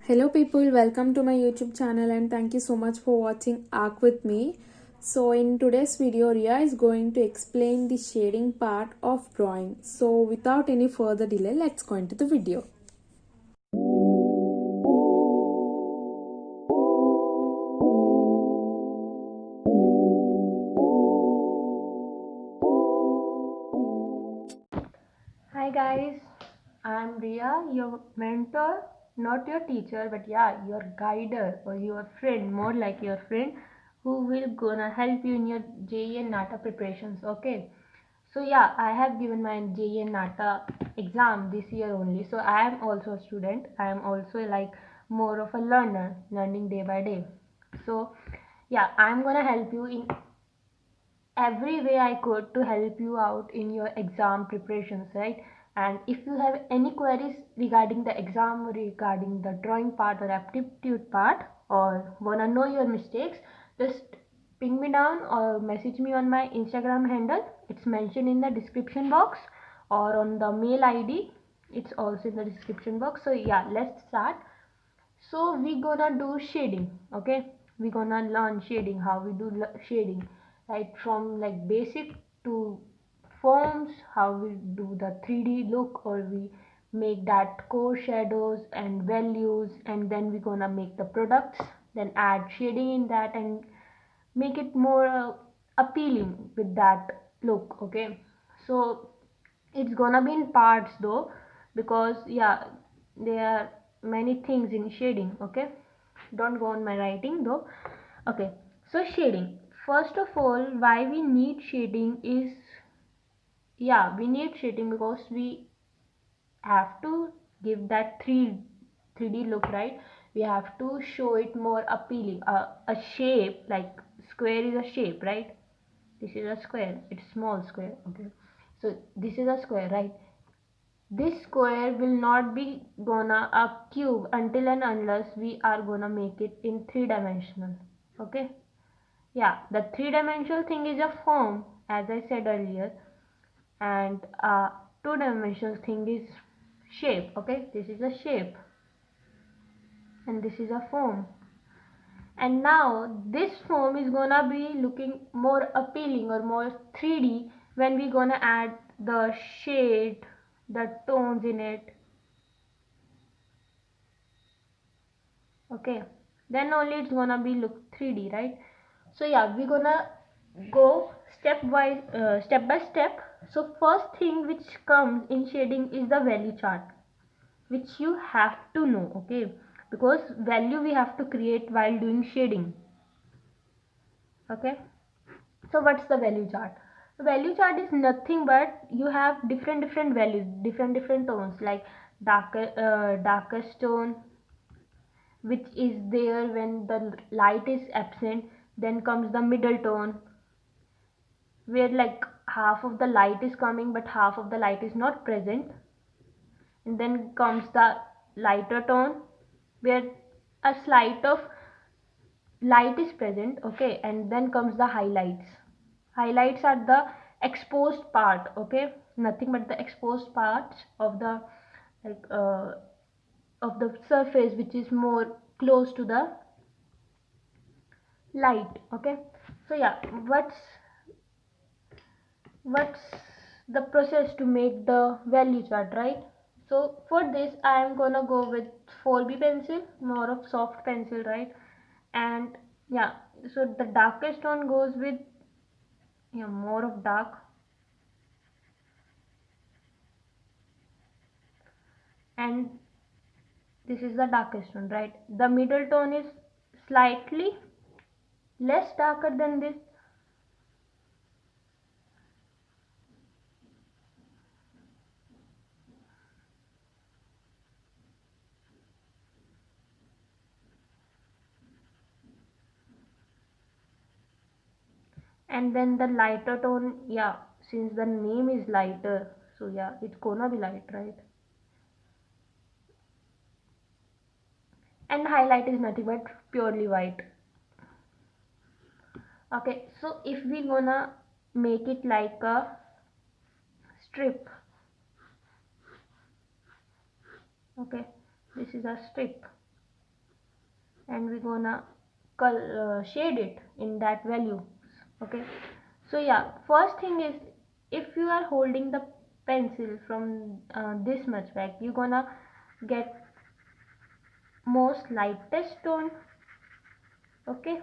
Hello people, welcome to my YouTube channel and thank you so much for watching Arc with me. So in today's video, Ria is going to explain the shading part of drawing. So without any further delay, let's go into the video. Hi guys, I'm Ria, your mentor, not your teacher, but yeah, your guider or your friend, more like your friend, who will gonna help you in your JEE and NATA preparations. Okay, so yeah, I have given my JEE and NATA exam this year only, so I am also a student. I am also like more of a learner, learning day by day. So yeah, I'm gonna help you in every way I could to help you out in your exam preparations, right? And if you have any queries regarding the exam, regarding the drawing part or aptitude part, or wanna know your mistakes, just ping me down or message me on my Instagram handle. It's mentioned in the description box, or on the mail ID. It's also in the description box. So yeah, let's start. So we gonna do shading. Okay, we gonna learn shading, how we do shading, right? From like basic to forms, how we do the 3D look, or we make that core shadows and values, and then we gonna make the products, then add shading in that and make it more appealing with that look. Okay, so it's gonna be in parts though, because yeah, there are many things in shading. Okay, don't go on my writing though. Okay, so shading, first of all, why we need shading is, yeah, we need shading because we have to give that 3D look, right? We have to show it more appealing. A shape like square is a shape, right? This is a square, it's small square. Okay, so this is a square, right? This square will not be gonna a cube until and unless we are gonna make it in three-dimensional. Okay, yeah, the three-dimensional thing is a form, as I said earlier, and two-dimensional thing is shape. Okay, this is a shape and this is a form, and now this form is gonna be looking more appealing or more 3D when we gonna add the shade, the tones in it. Okay, then only it's gonna be look 3D, right? So yeah, we're gonna go step by step. So first thing which comes in shading is the value chart, which you have to know. Okay, because value we have to create while doing shading. Okay, so what's the value chart? The value chart is nothing but you have different values, different tones, like darkest tone, which is there when the light is absent. Then comes the middle tone, where like half of the light is coming but half of the light is not present. And then comes the lighter tone, where a slight of light is present. Okay, and then comes the highlights are the exposed part. Okay, nothing but the exposed parts of the, like of the surface which is more close to the light. Okay, so yeah, what's the process to make the value chart, right? So for this I am gonna go with 4B pencil, more of soft pencil, right? And yeah, so the darkest one goes with, yeah, more of dark, and this is the darkest one, right? The middle tone is slightly less darker than this, and then the lighter tone, yeah, since the name is lighter, so yeah, it's gonna be light, right? And highlight is nothing but purely white. Okay, so if we gonna make it like a strip, okay, this is a strip, and we're gonna shade it in that value. Okay, so yeah, first thing is, if you are holding the pencil from this much back, you're gonna get most lightest tone. Okay,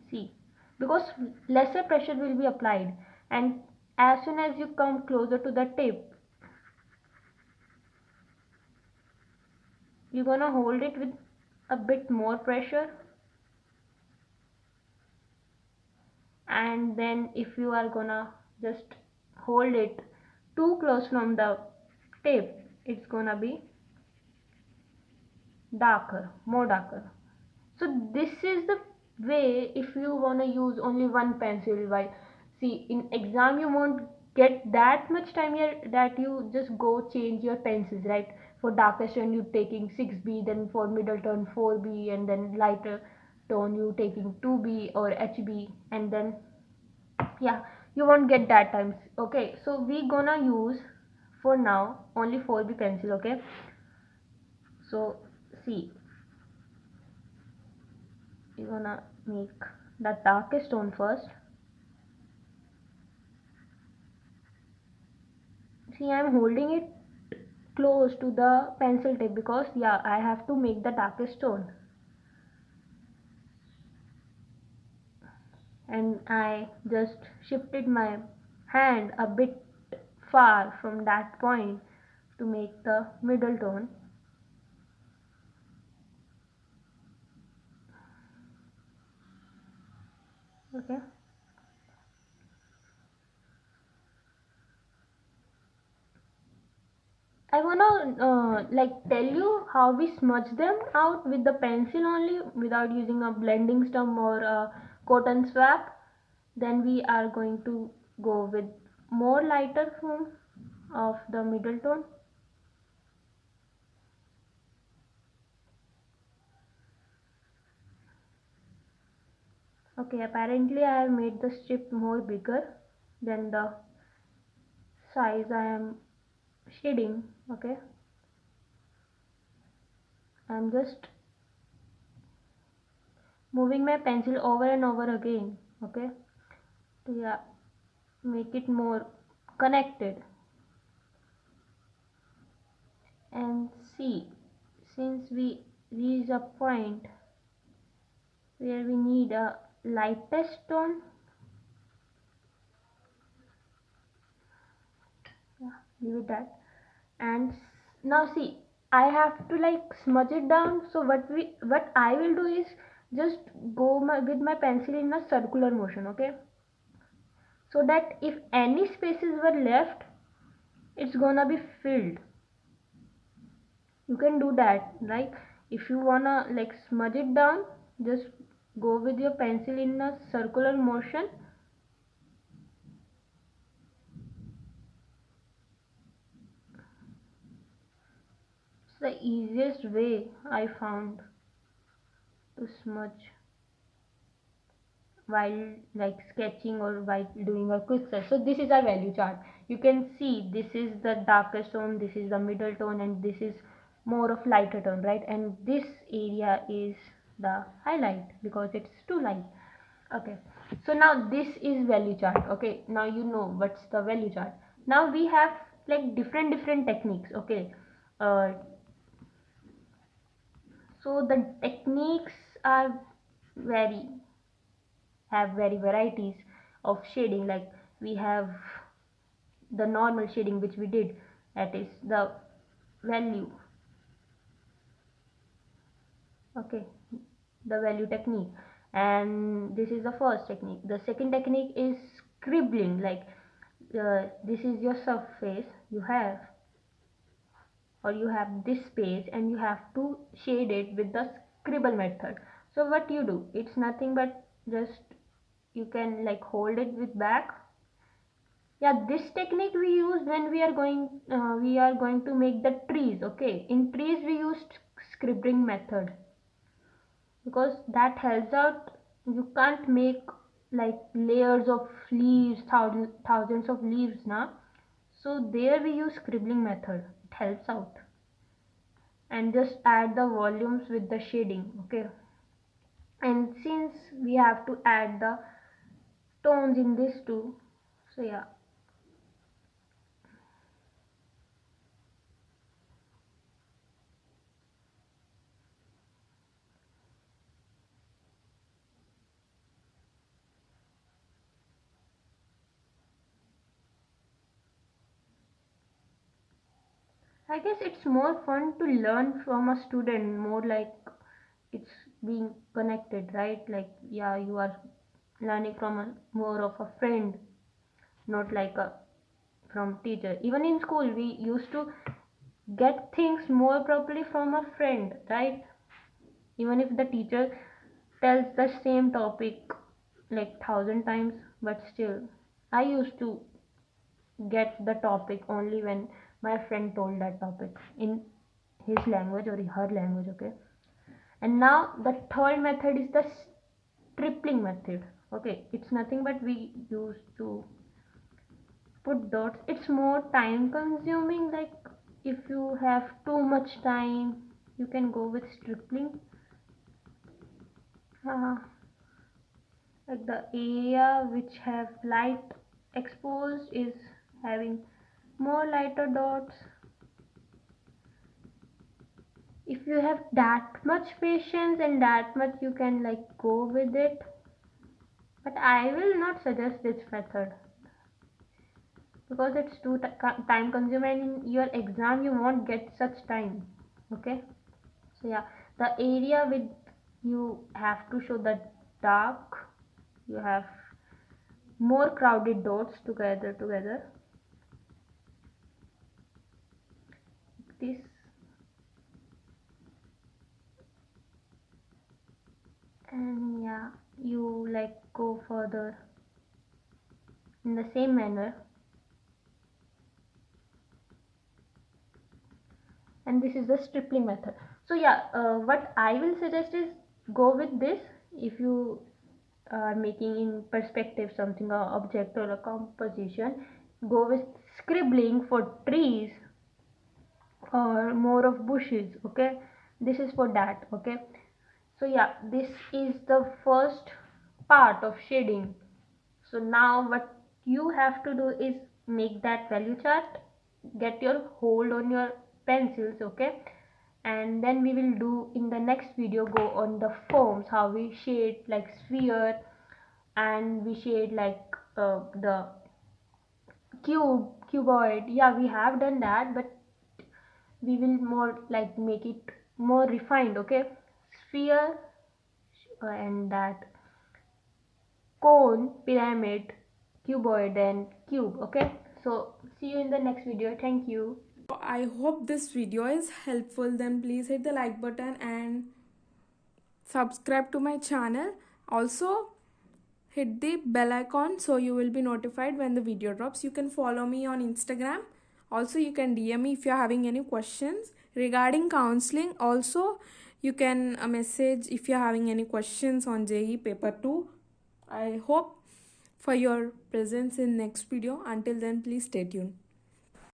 see, because lesser pressure will be applied, and as soon as you come closer to the tip, you're gonna hold it with a bit more pressure, and then if you are gonna just hold it too close from the tip, it's gonna be darker, more darker. So this is the way if you want to use only one pencil. While see, in exam you won't get that much time here that you just go change your pencils, right? For darkest tone you taking 6B, then for middle tone 4B, and then lighter tone you taking 2B or HB, and then yeah, you won't get that times. Okay, so we gonna use for now only 4B pencil. Okay, so see, you're gonna make the darkest tone first. See, I'm holding it close to the pencil tip because yeah, I have to make the darkest tone, and I just shifted my hand a bit far from that point to make the middle tone. Okay, I wanna like tell you how we smudge them out with the pencil only without using a blending stump or a cotton swab. Then we are going to go with more lighter form of the middle tone. Okay, apparently I have made the strip more bigger than the size I am shading. Okay, I'm just moving my pencil over and over again. Okay, to yeah, make it more connected. And see, since we reach a point where we need a lightest tone, yeah, leave it that. And now see, I have to like smudge it down. So what I will do is just with my pencil in a circular motion. Okay, so that if any spaces were left, it's gonna be filled. You can do that, like if you wanna like smudge it down, just go with your pencil in a circular motion. It's the easiest way I found to smudge while like sketching or while doing a quick search. So this is our value chart. You can see this is the darkest tone, this is the middle tone, and this is more of lighter tone, right? And this area is the highlight because it's too light. Okay, so now this is value chart. Okay, now you know what's the value chart. Now we have like different techniques. Okay, uh, so the techniques are very have very varieties of shading. Like we have the normal shading which we did, that is the value. Okay, the value technique, and this is the first technique. The second technique is scribbling. Like this is your surface you have, or you have this space and you have to shade it with the scribble method. So what you do, it's nothing but just you can like hold it with back. Yeah, this technique we use when we are going to make the trees. Okay, in trees we used scribbling method because that helps out. You can't make like layers of leaves, thousands of leaves now. So there we use scribbling method, it helps out. and just add the volumes with the shading. Okay, and since we have to add the tones in this too, so yeah. I guess it's more fun to learn from a student, more like it's being connected, right? Like, yeah, you are learning from a more of a friend, not like a from teacher. Even in school, we used to get things more properly from a friend, right? Even if the teacher tells the same topic like thousand times, but still, I used to get the topic only when my friend told that topic in his language or her language. Okay, and now the third method is the stripling method. Okay, it's nothing but we used to put dots. It's more time consuming. Like, if you have too much time, you can go with stripling. uh, like the area which have light exposed is having more lighter dots. If you have that much patience and that much, you can like go with it, but I will not suggest this method because it's too time consuming. In your exam you won't get such time. Okay, so yeah, the area with you have to show the dark, you have more crowded dots together this. And yeah, you like go further in the same manner, and this is the stripling method. So yeah, what I will suggest is go with this. If you are making in perspective something, a object or a composition, go with scribbling for trees or more of bushes. Okay, this is for that. Okay, so yeah, this is the first part of shading. So now what you have to do is make that value chart, get your hold on your pencils. Okay, and then we will do in the next video go on the forms, how we shade like sphere, and we shade like the cuboid. Yeah, we have done that, but we will more like make it more refined. Okay, sphere, and that cone, pyramid, cuboid, and cube. Okay, so see you in the next video. Thank you. I hope this video is helpful. Then please hit the like button and subscribe to my channel. Also hit the bell icon so you will be notified when the video drops. You can follow me on Instagram. Also you can DM me if you're having any questions regarding counseling. Also you can message if you're having any questions on JEE paper 2. I hope for your presence in next video. Until then, please stay tuned.